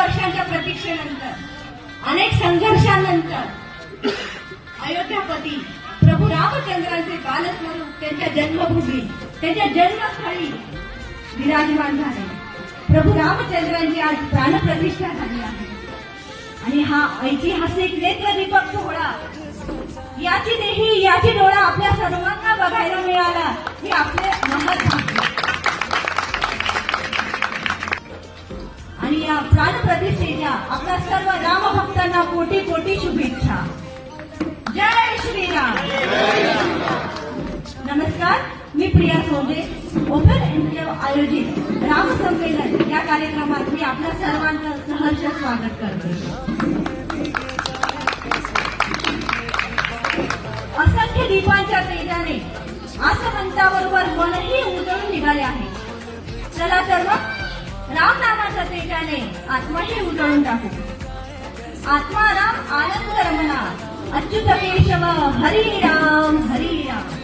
वर्षांच्या प्रतीक्षेनंतर अनेक संघर्षानंतर अयोध्यापती प्रभू रामचंद्रांचे बालस्वरूप त्यांच्या जन्मभूमी त्यांच्या जन्मस्थळी विराजमान झाले. प्रभू रामचंद्रांची आज प्राणप्रतिष्ठा झाली आहे आणि हा ऐतिहासिक नेत्रदीपक सोहळा याची देही याची डोळा आपल्या सर्वांना बघायला मिळाला हे आपले महत् भाग्य. आणि या प्राणप्रतिष्ठेच्या आपल्या सर्व रामभक्तांना कोटी कोटी शुभेच्छा. जय श्रीराम. नमस्कार, मी प्रिया सोजे. ओपन एन्क्लेव्ह आयोजित राम संमेलन या कार्यक्रमात मी आपल्या सर्वांचं सहर्ष स्वागत करते. असंख्य दीपांच्या तेजाने आसमंताबरोबर मनही उजळून निघाले आहे. चला तर मग राम नामाच्या तेजाने आत्माही उजळून टाकू. आत्माराम आनंद रमणा अच्युत केशव हरी राम हरी राम.